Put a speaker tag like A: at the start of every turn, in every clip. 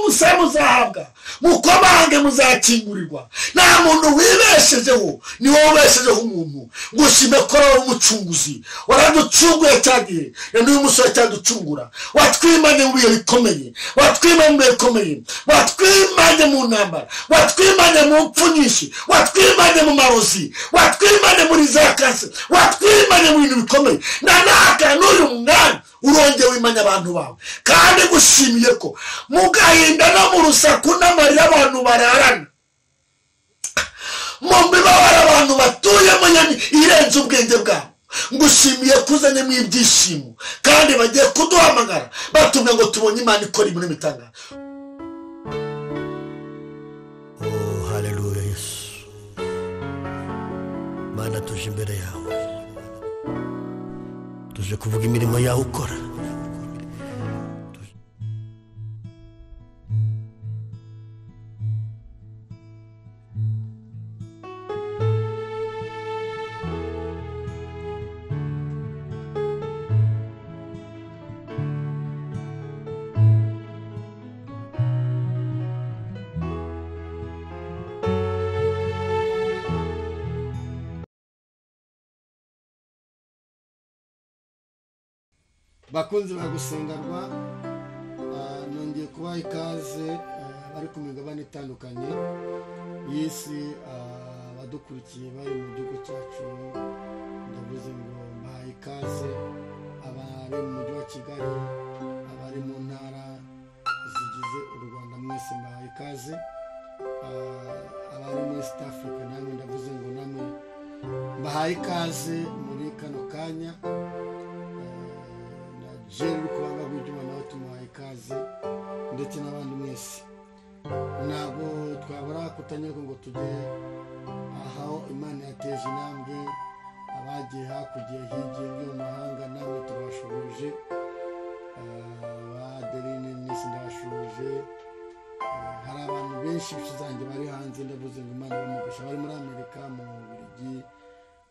A: musabe muzahabwa, mukomange muzakingurirwa. Nta muntu wibeshejeho, ni wowe ubeshejeho umuntu. Ngushime ko ari umucunguzi, waraducunguye cyagihe, n'uyu musore cyaducungura. Watwimanye mu bihe bikomeye, watwimanye mu bihe bikomeye, watwimanye mu ntambara, watwimanye mu mpfu nyinshi, watwimanye mu marozi, watwimanye muri za kanse, watwimanye mu bintu bikomeye. Nanaka n'uyu mwanya urongeye wimanya abantu bawe, kandi gushimiye ko mu gahinda no mu rusaku n'amarira abantu bararana, mu mibabaro abantu batuyemo irenze ubwenge bwabo. Ngushimiye kuzanye mu ibyishimo, kandi bagiye kuduhamagara batumye ngo tubonye Imana ikora ibintu bitanga.
B: Oh, haleluya Yesu. Mana tuje imbere yawe, tuje kuvuga imirimo yawe ukora.
C: Bakunzi bagusengerwa, nongeye kubaha ikaze bari ku migabane itandukanye y'isi, abadukurikiye bari mu gihugu cyacu. Ndavuze ngo mbahaye ikaze abari mu mujyi wa Kigali, abari mu ntara zigize u Rwanda, mwese mbahaye ikaze. Abari muri East Africa namwe ndavuze ngo namwe mbahaye ikaze muri kano kanya. Jeri kubanga bw'Imana nawe tumuhaye ikaze, ndetse n'abandi mwese. Ntabwo twabura kutanyurwa ngo tujye aho Imana yateje intambwe, abagiye hakurya hirya yo mu mahanga namwe turabashubuje. Abaderine mwese ndabashubuje. Hari abantu benshi zanjye bari hanze, ndavuze ngo Imana bamugisha, bari muri Amerika, mu Bubiligi,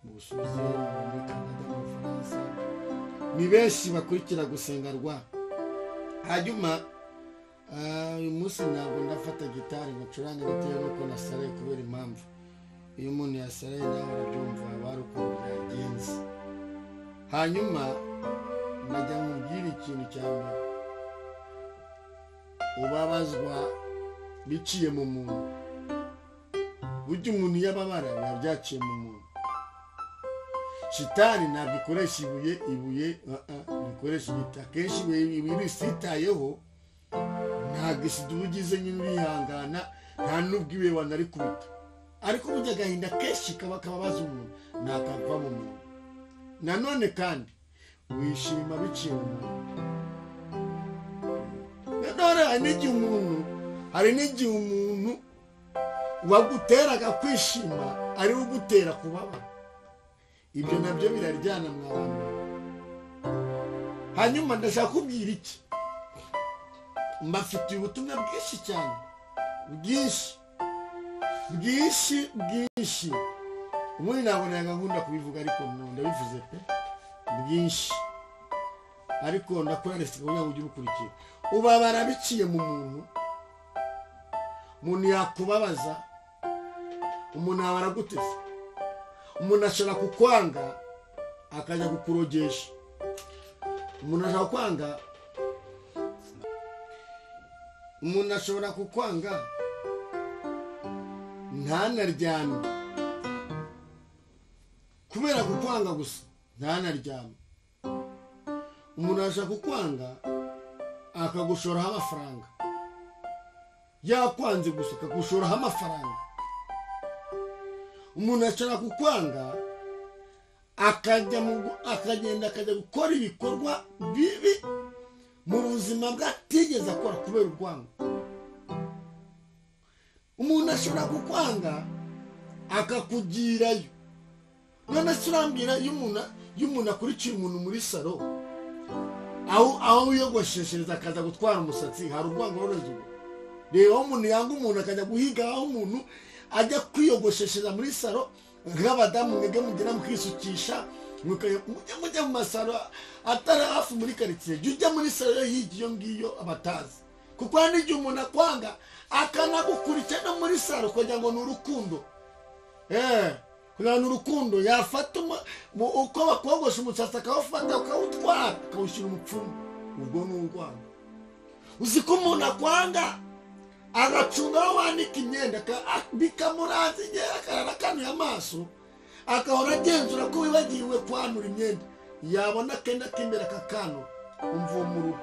C: mu Busuwisi, muri Canada, mu Bufaransa. Ni benshi bakurikira gusengerwa. Hanyuma uyu munsi ntabwo ndafata gitari ngo ncurane bitewe n'uko nasaraye, kubera impamvu iyo umuntu yasaraye nawe arabyumva, bari ukuntu byagenze. Hanyuma najya mubwira ikintu cya mbere, ubabazwa biciye mu muntu. Burya umuntu yababara biba byaciye mu muntu. Shitani ntabwo ikoresha ibuye bikoresha igiti. Akenshi ibuye risitayeho ntabwo isida ubugize nyine urihangana, nta n'ubwo ibuye wanarikubita. Ariko burya agahinda kenshi kaba kababaza umuntu, ntakava mu muntu. Nanone kandi wishima biciye mu muntu. Nanone hari n'igihe umuntu waguteraga kwishima ari we ugutera kubabara. Ibyo nabyo biraryana mw'abantu. Hanyuma ndashaka kubwira iki, mbafitiye ubutumwa bwinshi cyane, bwinshi. Ubundi ntabwo nkunda kubivuga, ariko ndabivuze pe, bwinshi. Ariko ndakoresha kugira ngo ujye ubukurikira. Ubabara biciye mu muntu. Umuntu yakubabaza, umuntu aba araguteze. Umuntu ashobora kukwanga akajya kukurogesha. Umuntu ashobora kukwanga ntanaryame, kubera kukwanga gusa ntanaryame. Umuntu ashobora kukwanga akagushoraho amafaranga, yakwanze gusa akagushoraho amafaranga. Umuntu ashobora kukwanga akagenda akajya gukora ibikorwa bibi mu buzima bwatigeze akora kubera urwango. Umuntu ashobora kukwanga akakugirayo. None se urambwira iyo umuntu akurikiye umuntu muri salo, aho wiyogosheshereza akaza gutwara umusatsi, hari urwango rureze ubu. Reba aho umuntu yanga umuntu akajya guhiga aho umuntu ajya kwiyogosheshereza muri salo, nk'abadamu mwebwe mugera mukisukisha, mujya mu masalo atari hafi muri karitsiye. Jya ujya muri salo hirya iyo ngiyo abatazi, kuko hari n'igihe umuntu akwanga akanagukurikira no muri saro kugira ngo ni urukundo kugira ngo ni urukundo yafata uko bakogosha umusatsi akawufata akawutwara akawushyira umupfumu ubwo ni urwango uzi ko umuntu akwanga agacunga aho wanika imyenda bikamuranza igihe akarara akanuye amaso akahora agenzura ko wibagiwe kwanura imyenda yabona akenda k'imbere akakanura umva uwo muruho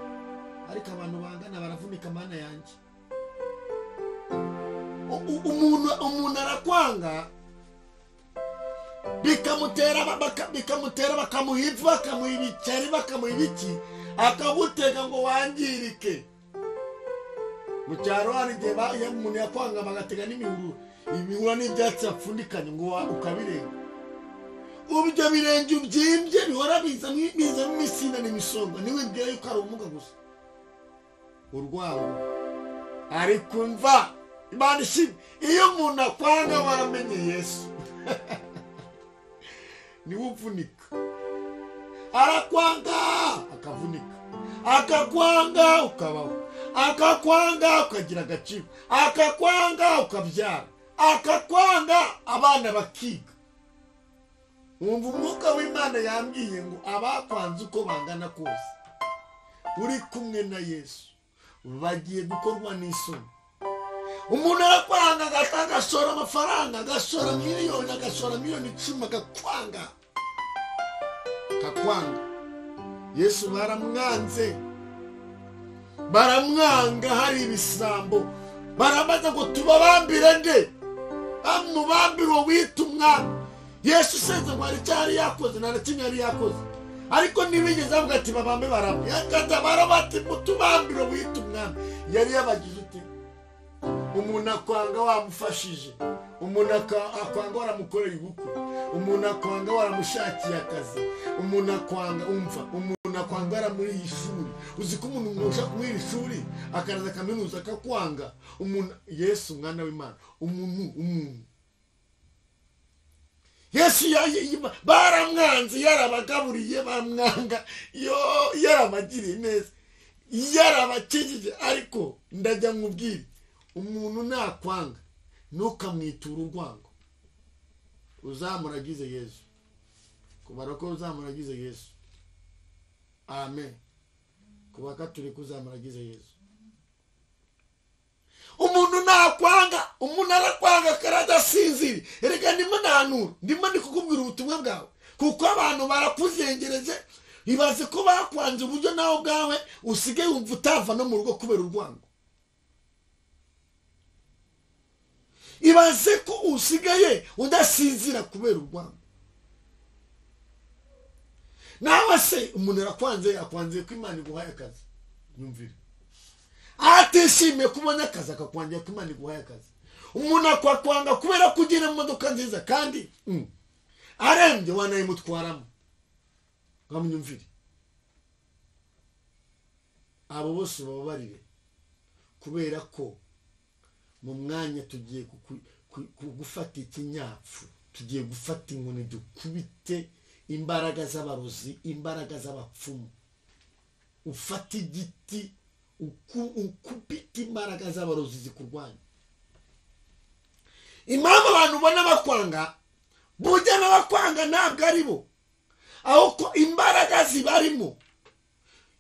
C: ariko abantu bangana baravunika mana yanjye umuntu arakwanga bikamutera bakamuha ivu bakamuha ibiceri bakamuha ibiki akagutega ngo wangirike mu cyaro hari igihe iyo umuntu yakwanga bagatega n'imihura n'ibyatsi bapfundikanye ngo ukabirenga ubu ibyo birenge ubyimbye bihora bizamo imisina n'imisonga ntiwibwire yuko ari ubumuga gusa urwango ariko mva Imana ishimwe iyo umuntu akwanga waramenye Yesu niwe uvunika arakwanga akavunika akakwanga ukabaho akakwanga ukagira agaciro akakwanga ukabyara akakwanga abana bakiga wumva umwuka w'Imana yambwiye ngo abakwanze uko bangana kose uri kumwe na Yesu bagiye gukorwa n'isoni umuntu arakwanga agashora amafaranga agashora miliyoni 10 agakwanga Yesu baramwanga hari ibisambo baramaze ngo tubabambire nde amubambire uwo wita umwami Yesu senze ngo ari cyari yakoze nta kimwe yari yakoze ariko nibigeze avuga ati babambe barabo yakata bati mutubambire uwo wita umwami yari yabagize uti umuntu akwanga wamufashije umuntu akwanga waramukoreye ubukwe umuntu akwanga waramushakiye akazi umuntu akwanga umuntu akwanga waramuri ishuri uzi ko umuntu ushaka kumwira ishuri akaraza kaminuza akakwanga umuntu Yesu mwana w'Imana umuntu Yesu baramwanze yarabagaburiye bamwanga yarabagiriye neza yarabakijije ariko ndajya nkubwire umuntu nakwanga ntukamwitura urwango uzamuragize Yesu kubara ko uzamuragize Yesu amen kubaka turi kuzamuragize Yesu umuntu nakwanga umuntu arakwanga karadasinziri erega ndimo ndikukubwira ubutumwa bwawe kuko abantu barakuzengereje ibaze ko bakwanze uburyo nawe bwawe usigaye wumva utava no mu rugo kubera urwango ibaze ko usigaye udasinzira kubera urwango nawe se umuntu yakwanze ko Imana iguhaye akazi nyumvire atishimiye kubona akazi akakwangira ko Imana iguhaye akazi umuntu akwakwanga kubera kugira imodoka nziza kandi arembye wanayimutwaramo nkamnyumvire abo bose babarire kubera ko mu mwanya tugiye gufata ikinyapfu tugiye gufata inkoni dukubite imbaraga z'abarozi imbaraga z'abapfumu ufata igiti ukubita imbaraga z'abarozi zikurwanya impamvu abantu ubona bakwanga burya n'abakwanga ntabwo ari bo ahubwo imbaraga zibarimo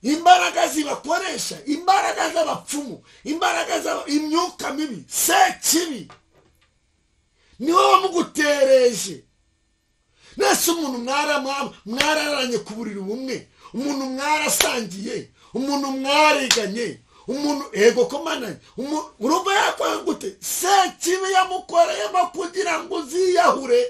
C: imbaraga zibakoresha imbaraga z'abapfumu imbaraga imyuka mibi sekibi niwe wamugutereje nese umuntu mwararanye ku buriri bumwe umuntu mwarasangiye umuntu mwariganye umuntu ego komana uruba yakwanga gute sekibi yamukoreyemo kugira ngo uziyahure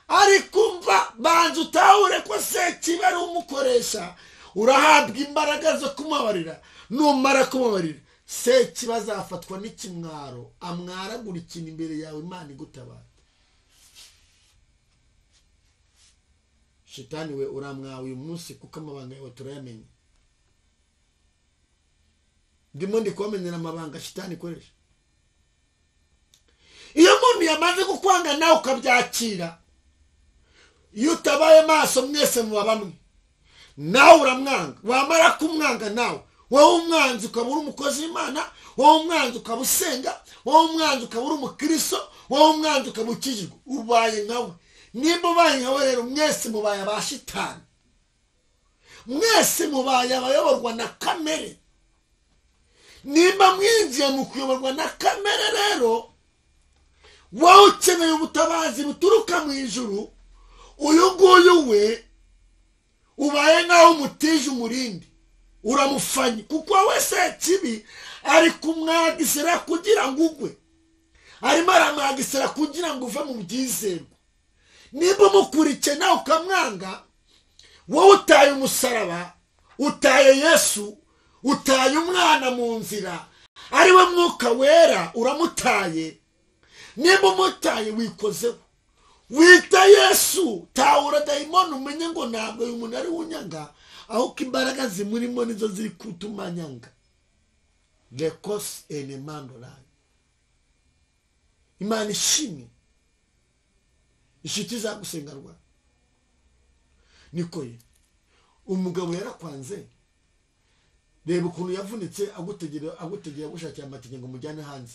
C: ariko umva banza utahure ko sekibi ari umukoresha urahabwa imbaraga zo kumubabarira numara kumubabarira sekibi azafatwa n'ikimwaro amwaragura ikintu imbere yawe Imana igutabara Shitani we uramwawe uyu munsi kuko amabanga yawe turayamenye ndimo ndikumenyera amabanga Shitani ikoresha iyo umuntu yamaze gukwanga nawe ukabyakira iyo utabaye maso mwese muba bamwe nawe uramwanga wamara kumwanga nawe
A: wowe umwanzi ukaba uri umukozi w'Imana, wowe umwanzi ukaba usenga, wowe umwanzi ukaba uri umukristo, wowe umwanzi ukaba ukijijwe, ubaye nkawe. Nimba ubaye nkawe rero mwese mubaye abashitani, mwese mubaye abayoborwa na kamere. Nimba mwinjiye mu kuyoborwa na kamere rero, wowe ukeneye ubutabazi buturuka mu ijuru, uyu nguyu we ubaye nkaho umutije umurindi, uramufanye, kuko wowe Sekibi ari kumwagisira kugira ngo ugwe, arimo aramwagisira kugira ngo uve mu byizerwa. Nimba umukurikiye nawe ukamwanga, wowe utaye umusaraba, utaye Yesu, utaye umwana mu nzira ari we Mwuka Wera, uramutaye. Nimba umutaye wikozeho, wita Yesu, tawura dayimoni, umenye ngo ntabwo uyu muntu ari unyanga, ahubwo imbaraga zimurimo nizo ziri kutuma nyanga. Lekos enemandolani. Imana ishimwe. Inshuti zagusengarwa niko ye. Umugabo yarakwanze, reba ukuntu yavunitse agutegera gushakira amatike ngo mujyane hanze.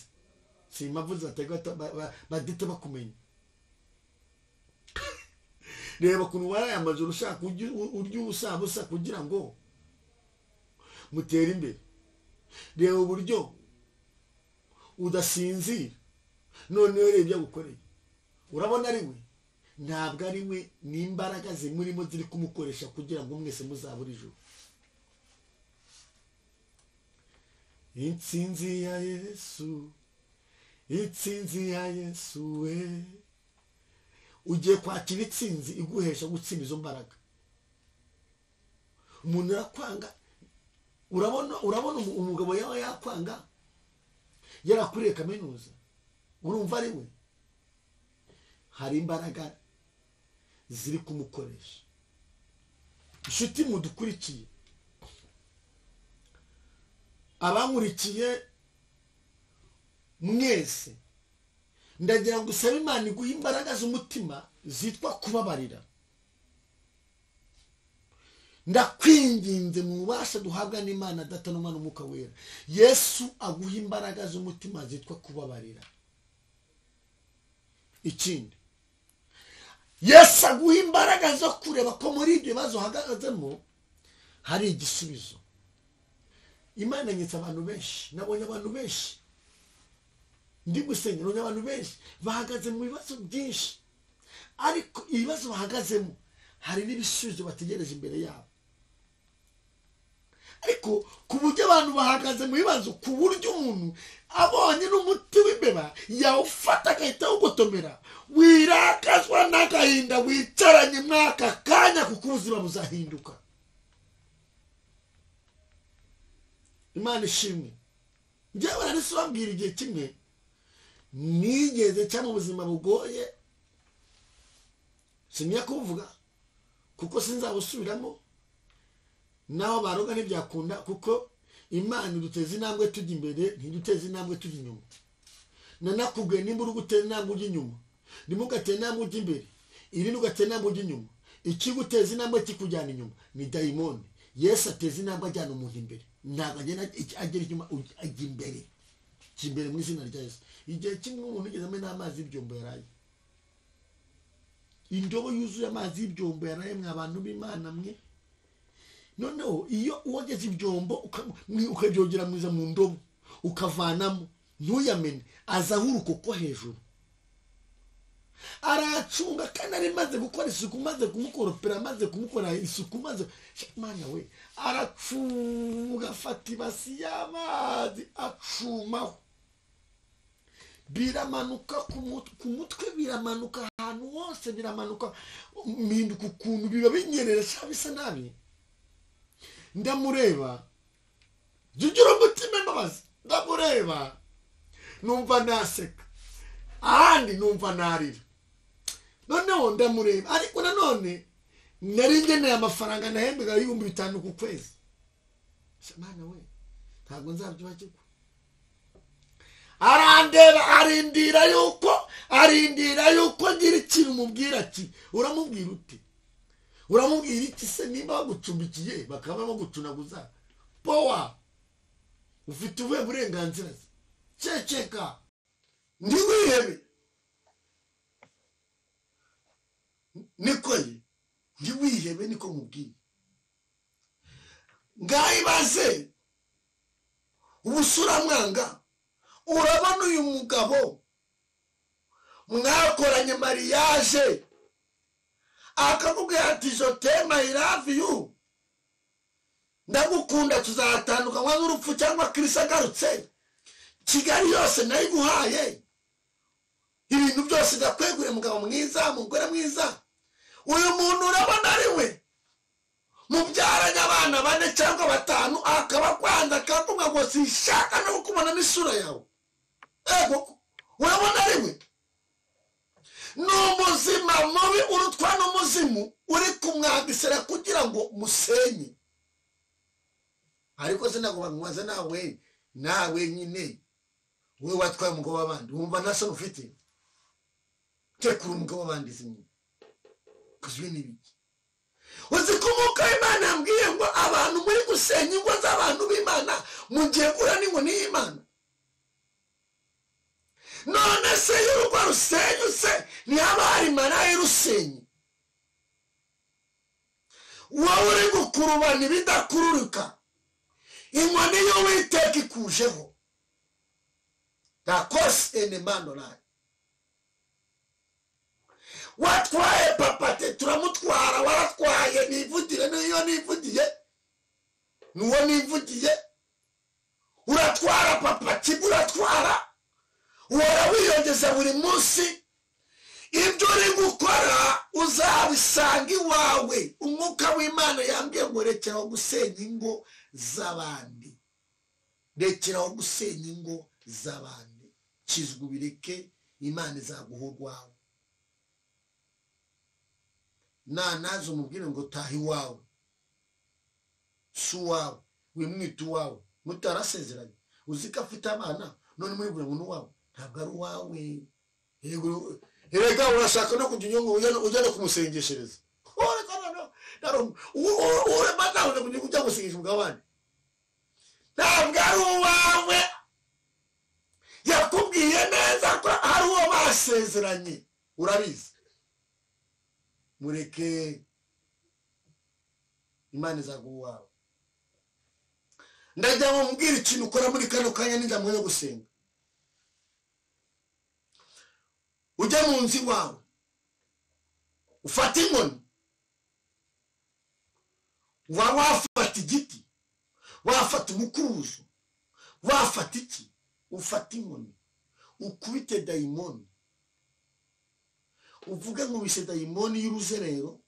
A: Si imavuze atega badite bakumenya. Reba ukuntu waraye amajoro ushaka urya ubusa kugira ngo mutere imbere. Reba uburyo udasinzira, none urebye agukoreye. Urabona ari we? Ntabwo ari we, ni imbaraga zimurimo ziri kumukoresha kugira ngo mwese muzabura ijuru. Intsinzi ya Yesu, intsinzi ya Yesu we. Ugiye kwakira intsinzi iguhesha gutsinda izo mbaraga. Umuntu arakwanga, urabona umugabo yawe yakwanga, yarakuriye kaminuza, urumva ari we? Hari imbaraga ziri kumukoresha. Inshuti mudukurikiye, abankurikiye mwese, ndagira ngo usabe Imana iguhe imbaraga z'umutima zitwa kubabarira. Ndakwinginze mu bubasha duhabwa n'Imana Data n'Umwana n'Umwuka Wera, Yesu aguha imbaraga z'umutima zitwa kubabarira. Ikindi, Yesu aguha imbaraga zo kureba ko muri ibyo bibazo uhagazemo hari igisubizo. Imana nyitse abantu benshi, nabonye abantu benshi ndi gusenga, nabonye abantu benshi bahagaze mu bibazo byinshi, ariko ibibazo bahagazemo hari n'ibisubizo bategereje imbere yabo. Ariko ku buryo abantu bahagaze mu bibazo, ku buryo umuntu abonye n'umuti w'imbeba yawufata agahita awugotomera, wirakazwa n'agahinda wicaranye mwaka kanya, kuko ubuzima buzahinduka. Imana ishimwe. Njyewe narisobabwira igihe kimwe nigeze cyangwa ubuzima bugoye, siniya kuvuga kuko sinzabusubiramo, naho baroga ntibyakunda, kuko Imana iduteza intambwe tujya imbere, ntiduteze intambwe tujya inyuma. Nanakubwiye nimba uri gutera intambwe ujya inyuma, ntimugatera intambwe ujya imbere, irindi ugatera intambwe ujya inyuma. Ikiguteza intambwe kikujyana inyuma ni dayimoni. Yesu ateza intambwe ajyana umuntu imbere, ntabwo agera inyuma, ajya imbere. Jya imbere mu izina rya Yesu. Igihe kimwe umuntu ugeze amena amazi y'ibyombo yaraye, indobo yuzuye amazi y'ibyombo yaraye, mwa bantu b'Imana mwe. Noneho iyo wogeze ibyombo ukabyogera mwiza mu ndobo ukavanamo, ntuyamene, azaho urukoko hejuru. Aracunga kandi ari maze gukora isuku, maze kumukoropera, maze kumukora isuku, maze Mana we, aracunga, afata ibasi y'amazi acumaho, biramanuka ku mutwe, biramanuka ahantu hose, biramanuka, mpinduka ukuntu biba binyerera bisa nabi. Ndamureba, jugira umutima imbabazi, ndamureba, numva naseka, ahandi numva narira. Noneho ndamureba, ariko nanone nari ngeneye amafaranga nahembwaga 5,000 ku kwezi. Mana we, ntabwo nzabyibagirwa. Arandeba, arindira yuko ngira ikintu umubwira ati, uramubwira uti? Uramubwira iki se? Nimba bagucumbikiye bakaba bagucunaguza, powa
C: ufite ubuhe burenganzira ceceka
A: ndi wihebe niko ye ndi wihebe niko mubwiye ngayibaze ubusura mwanga urabona uyu mugabo mwakoranye mariage akakubwira ati je t'aime I love you ndagukunda tuzatandukanywa n'urupfu cyangwa Kristo agarutse Kigali yose nayiguhaye ibintu byose ndakwegure mugabo mwiza mugore mwiza uyu muntu urabona ari we mubyaranye abana 4 cyangwa 5 akaba kwanda akavuga ngo sishaka no kubona n'isura yawe ego urabona ari we n'umuzima mubi urutwa n'umuzimu uri kumwagisera kugira ngo musenye ariko sinakuba mwaza nawe nyine we watwaye umugabo w'abandi wumva naso ufite tekura umugabo w'abandi zinyi kuzwe n'ibiki uzikumuka Imana yambwiye ngo abantu muri gusenya ingo z'abantu b'Imana mugiye kura n'ingo n'Imana none se y'urugo rusenyutse ni abari marayi rusenye wowe uri gukurubana ibidakururuka inkoni yo witeka ikujeho dakose enemano nayo watwaye papate turamutwara waratwaye nivugire niyo nivugiye nuwo nivugiye uratwara papati uratwara wora wiyongeza buri munsi ibyo uri gukora uzabisanga iwawe umwuka w'Imana yambwiye ngo rekeraho gusenya ingo z'abandi rekeraho gusenya ingo z'abandi kizwe bireke Imana izaguha urwawe nazo umubwire ngo taha iwawe su wawe wimwita uwawe mutarasezeranye uzika afite abana none muri buri muntu wawe ntabwo ari uwawe erega urashaka no kujya ujya no kumusengeshereza ure madawe no kujya gusengesha umugabane ntabwo ari uwawe yakubwiye neza ko hari uwo basezeranye urabizi mureke Imana izaguha wawe ndajya mubwira ikintu ukora muri kano kanya n'injamwe yo gusenga ujya mu nzi wawe ufata inkoni wafata igiti wafata umukuruzo wafata iki ufata inkoni ukubite dayimoni uvuge nkubise dayimoni y'uruzerero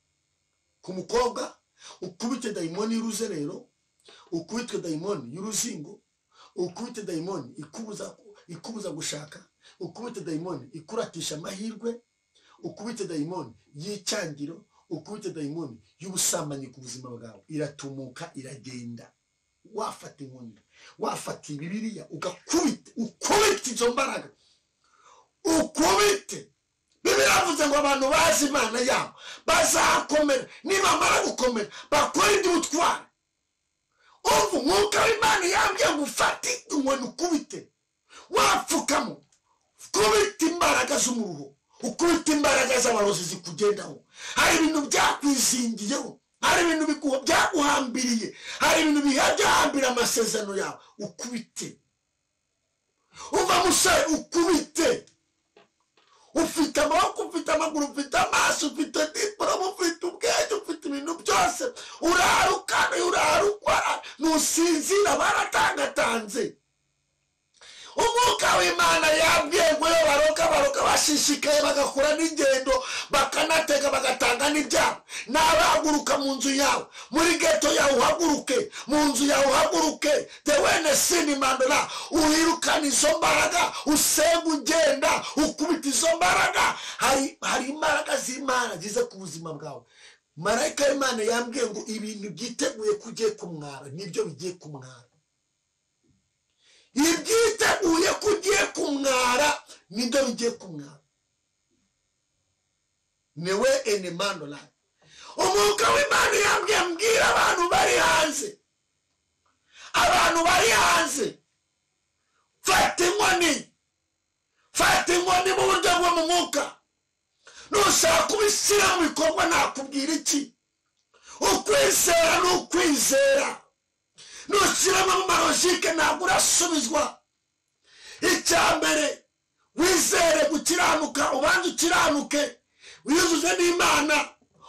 A: ku mukobwa ukubite dayimoni y'uruzerero ukubitwe dayimoni y'uruzingo ukubite dayimoni ikubuza gushaka ukubite dayimoni ikuratisha amahirwe ukubite dayimoni y'icyangiro ukubite dayimoni y'ubusambanyi ku buzima bwawe iratumuka iragenda wafata inkoni wafata Bibiliya ukubite izo mbaraga ukubite Bibiliya yavuze ngo abantu bazi Imana yabo bazakomera nibamara gukomera bakora iby'ubutwari umwuka w'Imana yambwiye ngo ufate inkoni ukubite wapfukamo ukubite imbaraga z'umuruho ukubite imbaraga z'abarozi zikugendaho hari ibintu byakwizingiyeho hari ibintu byaguhambiriye hari ibintu byahambira amasezerano yawe ukubite uva musore ukubite ufite amaboko ufite amaguru ufite amaso ufite diporome ufite ubwenge ufite ibintu byose urarukana urarukora nusinzira baratangatanze umwuka w'Imana yabwiye ngo baroka bashishikaye bagakora n'ingendo bakanatega bagatanga n'ibyabo nabahaguruka mu nzu yawe muri geto yawe uhaguruke mu nzu yawe uhaguruke tewene sini mandora uhirukana izo mbaraga usenga ugenda ukubita izo mbaraga hari imbaraga z'Imana zize ku buzima bwawe marayika w'Imana yambwiye ngo ibintu byiteguye kugiye kumwara nibyo bigiye kumwara ibyiteguye kugiye kumwara nibyo bigiye kumwara newe enemando la umwuka w'Imana yambwiye mbwira abantu bari hanze inkoni mu buryo bwo mu mwuka nushaka kubishyira mu bikorwa nakubwira iki ukwizera n'ukwizera nushyiramo mu marojike ntabwo urasubizwa icya mbere wizere gukiranuka ubanza ukiranuke wiyuzuze n'Imana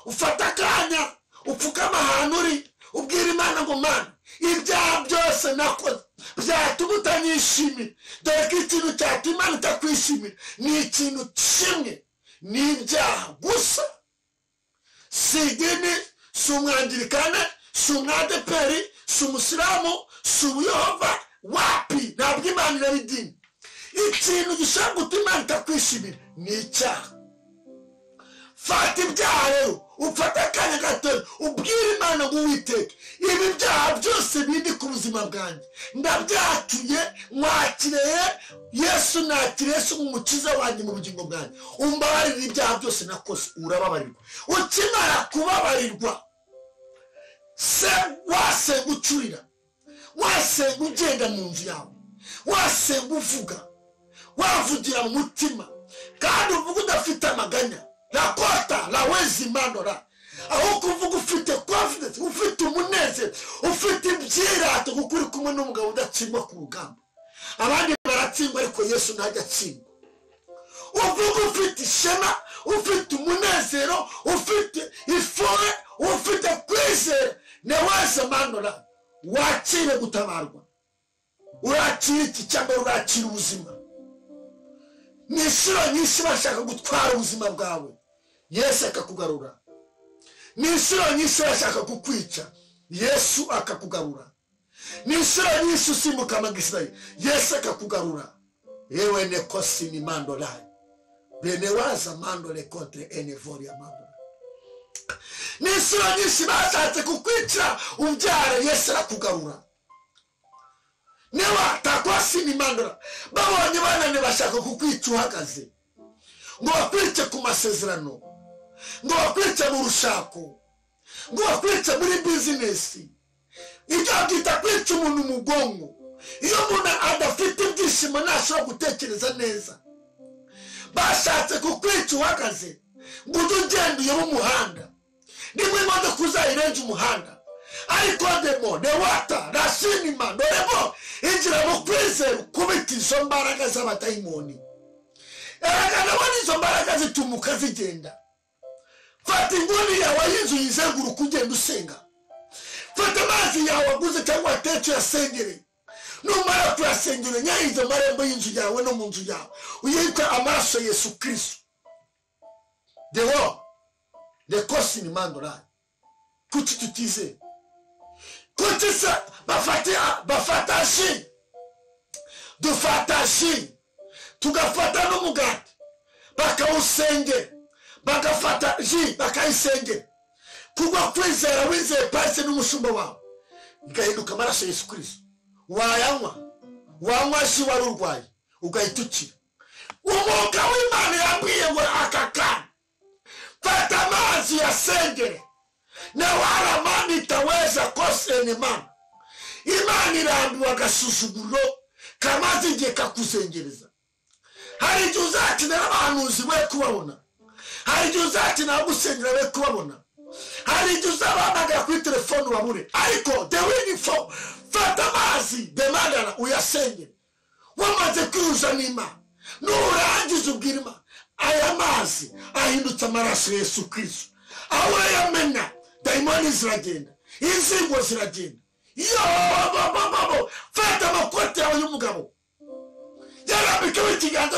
A: ufata akanya upfukama ahantu uri ubwira Imana ngo Mana ibyaha byose nakoze byatuma utanyishimira dore ko ikintu cyatuma Imana itakwishimira ni ikintu kimwe n'ibyaha gusa si idini si umwangirikane si umwadeperi si umusilamu si ubuyehova wapi ntabwo Imana ireba idini ikintu gishobora gutuma Imana itakwishimira ni icyaha fata ibyaha rero ufata akanya gato ubwire Imana ngo Uwiteka ibi byaha byose bindi ku buzima bwanjye ndabyatuye mwakiriye Yesu nakiriye Yesu nk'umukiza wanjye mu bugingo bwanjye umbabarire ibyaha byose nakoze urababarirwa ukimara kubabarirwa se wasenga ucurira wasenga ugenda mu nzu yawe wasenga uvuga wavugira mu mutima kandi uvuga udafite amaganya la kota la wezi mandora aho kuvuga ufite confidence ufite umunezero ufite ibyirato kuko uri kumwe n'umugabo udatsindwa ku rugamba abandi baratsindwa ariko Yesu ntajya atsindwa uvuga ufite ishema ufite umunezero ufite ifoye ufite kwizera neweze mandora wakire gutabarwa urakira iki cyangwa urakira ubuzima ni inshuro nyinshi bashaka gutwara ubuzima bwawe Yesu akakugarura ni inshuro nyinshi bashaka kukwica Yesu akakugarura ni inshuro nyinshi usimbuka amagisirayeli Yesu akakugarura yewe nekosi ni mandolai bene waza mandole contre enevoria mandole ni inshuro nyinshi bashatse kukwica ubyara Yesu arakugarura newa takwasi ni mandora babonye banane bashaka kukwica uhagaze ngo bakwice ku masezerano ngo bakwice mu rushako ngo bakwice muri bizinesi ibyo byita kwica umuntu mu bwonko iyo umuntu adafite ibyishimo ntashobora gutekereza neza bashatse kukwica uhagaze ngo ujye ugenda uyobe umuhanda nimwe imodoka uzayirenza umuhanda ariko demo de wata rasinima dorebo injira mu kwizera kubita izo mbaraga z'abadayimoni eragana wani izo mbaraga zitumuka zigenda fata inguni yawe y'inzu yizenguruka ugenda usenga fata amazi yawe waguze cyangwa watetse uyasengere numara kuyasengera nyahize amarembo y'inzu yawe no mu nzu yawe uyitwe amaraso Yesu Kristo dewo de kosi ni mandorani kuki tutize kutisa bafata shi dufata shi tugafata n'umugati bakawusenge bagafata ji bakayisenge kugwa kwizera wizeye pasi n'umushumba wawe igahinduka amaraso Yesu Kristo wanywa shi wari urwaye ugahita ukira umwuka w'Imana yambwiye ngo akakana fata amazi yasengere na wala mani itaweza kose Imana irambiwe agasuzuguro kamaze igihe kakuzengereza hari igihe uzakenera abahanuzi we kubabona hari igihe uzakenera gusengera we kubabona hari igihe uzabahamagara kuri telefone ubabure ariko the winning for fata amazi demandana uyasengere wamaze kwihuza n'Imana nurangiza ubwira Imana aya mazi ahindutse amaraso Yesu Kristo aho yamena dayimoni ziragenda inzingo ziragenda yo fata amakoti yawe y'umugabo yarambika ikiganza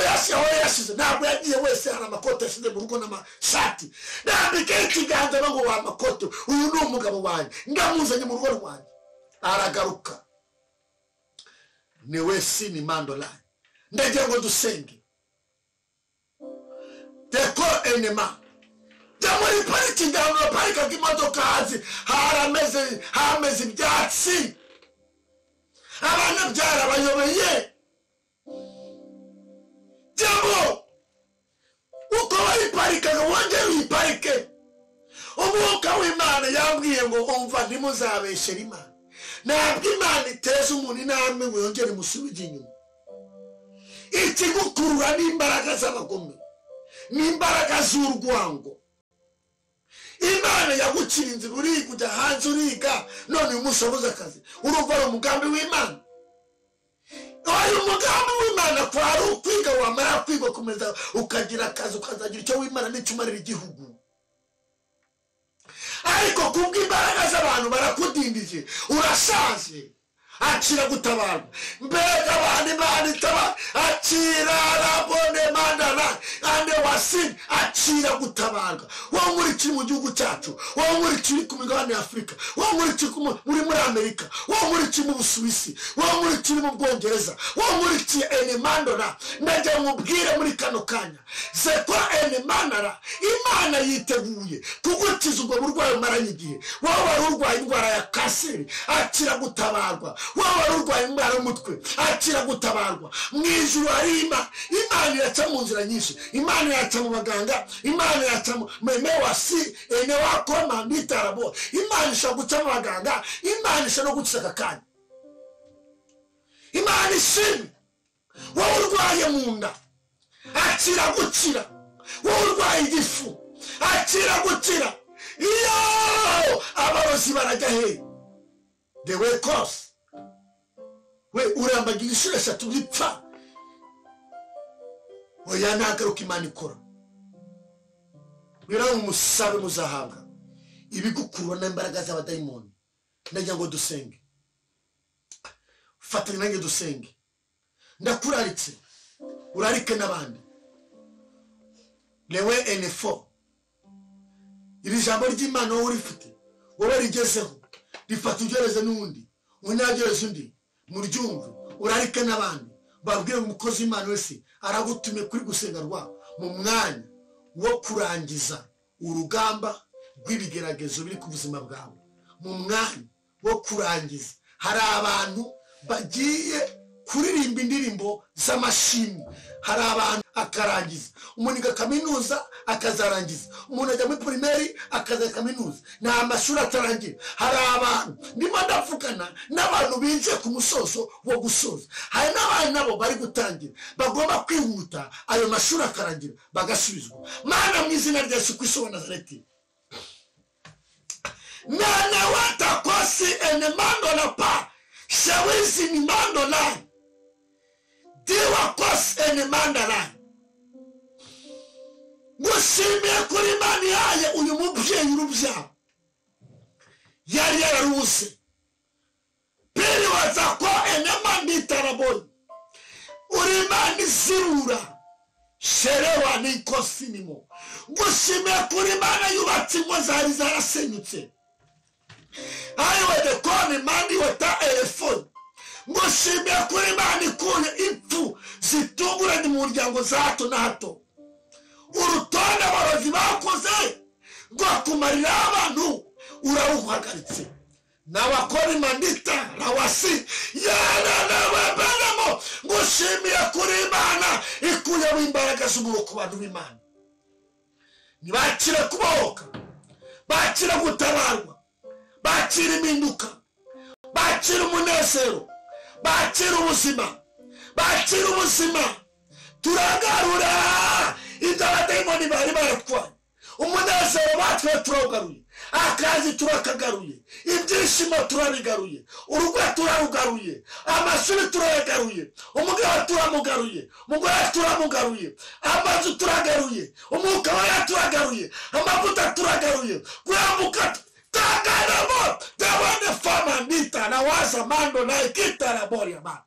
A: yashize ntabwo yagiye wese hari amakoti yashize mu rugo n'amashati nambika ikiganza ngo wa makoti uyu ni umugabo wanjye ndamuzanye mu rugo rwanjye aragaruka ni wese ni mandolai ndagira ngo dusenge deko enema jamuri pariki ngano parika kimodoka hazi harameze ibyatsi abana byara bayobeye jabo uko bayiparika wongera uyiparike umwuka w'Imana yambwiye ngo umva ntimuzabeshere Imana ntabwo Imana iteza umuntu inama ngo yongere musubije inyuma ikigukurura n'imbaraga z'abagome n'imbaraga z'urwango. Imana yagucira inzira uri kujya hanze uriga none uyu munsi wabuze akazi urumva ari umugambi w'Imana. Uyu mugambi w'Imana kwa ari ukwiga wamara kwiga kumeza ukagira akazi ukazagira icyo w'Imana n'icyo umarira igihugu. Ariko kubw'imbaraga z'abantu barakudindije urashaje akira gutabarwa mbega abandi banitaba akira rabone mandana ande wasin akira gutabarwa. Wowe muri kiri mu gihugu cyacu, wowe muri kiri ku migabane ya Afurika, wowe muri kiri muri Amerika, wowe muri kiri mu Busuwisi, wowe muri kiri mu Bwongereza, wowe muri kiri enemandona ndaje mubwire muri kano kanya zeko enemandara Imana yiteguye kugukiza ubwo burwayi maranye igihe. Wowe wari urwaye indwara ya kanseri akira gutabarwa, wowe wari urwaye indwara y'umutwe akira gutabarwa. Mu ijuru hari Imana iraca mu nzira nyinshi. Imana iraca mu baganga, Imana iraca mu meme wasi ene wakoma mitarabo. Imana ishobora guca mu baganga, Imana ishobora no gukiza aka kanya. Imana ishimwe. Wowe urwaye mu nda akira gukira, wowe urwaye igifu akira gukira. Iyo abarozi barajya he the way course we urambagira inshuro 3 bipfa. Oya nagaruka Imana ikora wira umusabe muzahabwa ibigukurwa n'imbaraga z'abadayimoni. Ndagira ngo dusenge, fatanya nanjye dusenge. Ndakuraritse urarike n'abandi lewe N4 iri jambo ry'Imana wowe urifite wowe rigezeho rifata ugereze n'undi unyagereze undi muryumve urarike n'abandi babwire umukozi Imana wese aragutume kuri gusenga rwa mu mwanya wo kurangiza urugamba rw'ibigeragezo biri ku buzima bwawe. Mu mwanya wo kurangiza hari abantu bagiye kuririmba indirimbo z'amashimwe. Hari abantu akarangiza, umuntu kaminuza akazarangiza, umuntu ajya muri primaire akaza kaminuza na amashuri atarangira. Hari abantu ndimo ndavugana n'abantu binje ku musozo wo gusoza. Hari n'abandi nabo bari gutangira bagomba kwihuta ayo mashuri akarangira bagasubizwa. Mana mu izina rya Yesu Kristo wa Nazareti, nana watakosi enemando na pa shawizi ni mando la diwa kos enemanda la gushimiye kuri Imana yaye uyu mubyeyi urubya yari yararuse pili wazako enemandi taraboni uri Imana izirura sherewa n'ikosinimo. Gushimiye kuri Imana yubatse ingo zari zarasenyutse ayiwe de kone mandi wata elefoni. Gushimiye kuri Imana ikuye impfu zitunguranye mu muryango za hato na hato. Urutonde abarozi bakoze rwo kumarira abantu urawuhagaritse. N'abakora imandita rawasi yana n'ababanamo. Gushimiye kuri Imana ikuye w'imbaraga z'umuriro ku bantu b'Imana. Nibakire kubohoka, bakire gutabarwa, bakire impinduka, bakire umunezero, bakire ubuzima, bakire ubuzima. Turagarura ibyo abadayimoni bari baratwaye. Umunezero batwe turawugaruye, akazi turakagaruye, ibyishimo turabigaruye, urugo turarugaruye, amashuri turayagaruye, umugabo turamugaruye, umugore turamugaruye, amazu turagaruye, umwuka wera turagaruye, amavuta turagaruye, kurambuka tagaramo tabone fama nita na waza mando na ikita na bori ama.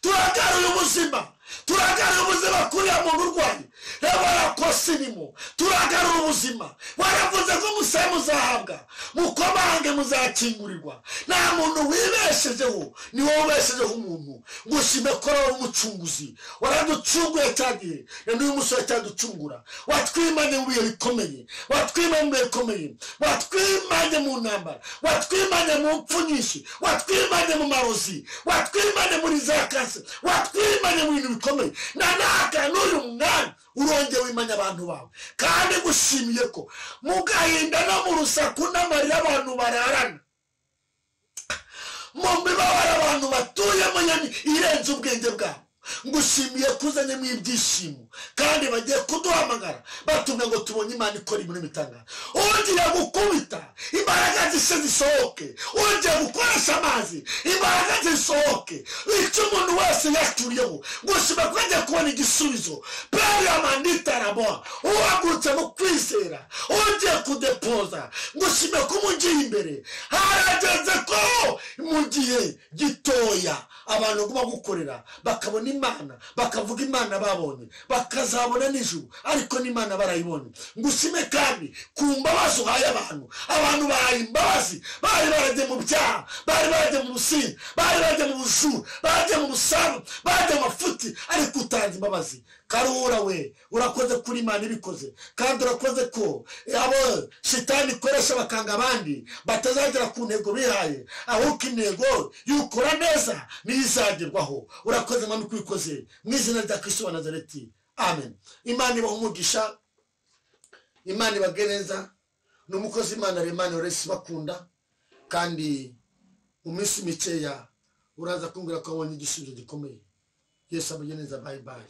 A: Turagaruye ubuzima, turagaruye ubuzima kuri ya muntu urwaye. Reba kosinimo turagaruye ubuzima. Waravuze ko musemu uzahabwa, mukomange muzakingurirwa. Nta muntu wibeshejeho, ni wowe ubeshejeho umuntu. Ngushime ko ari umucunguzi, waraducunguye cyagihe n'uyu musore cyaducungura. Watwimanye mu bihe bikomeye, watwimanye mu bihe bikomeye, watwimanye mu ntambara, watwimanye mu mpfu nyinshi, watwimanye mu marozi, watwimanye muri za kanse, watwimanye mu bintu bikomeye. Nanaka n'uyu mwanya urongeye wimanya abantu bawe. Kandi gushimiye ko mu gahinda no mu rusaku n'amarira abantu bararana, mu mibabaro abantu batuye mu nyani irenze ubwenge bwabo, ngushimiye kuzanye mu ibyishimo kandi bagiye kuduhamagara batumye ngo tubonye Imana ikora ibintu bitanga ugiye gukubita imbaraga zise zisohoke ugiye gukoresha amazi imbaraga zisohoke icyo umuntu wese yaturiyeho ngushima ko agiye kubona igisubizo peri amandita raboa uhagurutse mu kwizera ugiye kudepoza ngushime ko umugiye imbere harageze ko mu gihe gitoya abantu baguma gukorera bakabona Imana bakavuga Imana babonye bakazabona nijuru ariko n'Imana barayibonye ngushime kandi ku mbabazi uhaye abantu bahaye imbabazi bari barajye mu byaha bari barajye mu businzi bari barajye mu bujuru barajye mu busambo barajye mu mafuti ariko utanze imbabazi Karura we urakoze kuri Imana ibikoze kandi urakoze ko abo shitani ikoresha bakanga abandi batazagera ku ntego bihaye ahubwo intego y'ukora neza nizagerwaho urakoze Imana kwikoze mu izina rya Kristo wa Nazareti amen. Imana ibaha umugisha, Imana ibageneza, n'umukozi Imana Remani Oresi bakunda kandi mu minsi mikeya uraza kumbwira ko wabonye igisubizo gikomeye. Yesu abageneza, bye bye.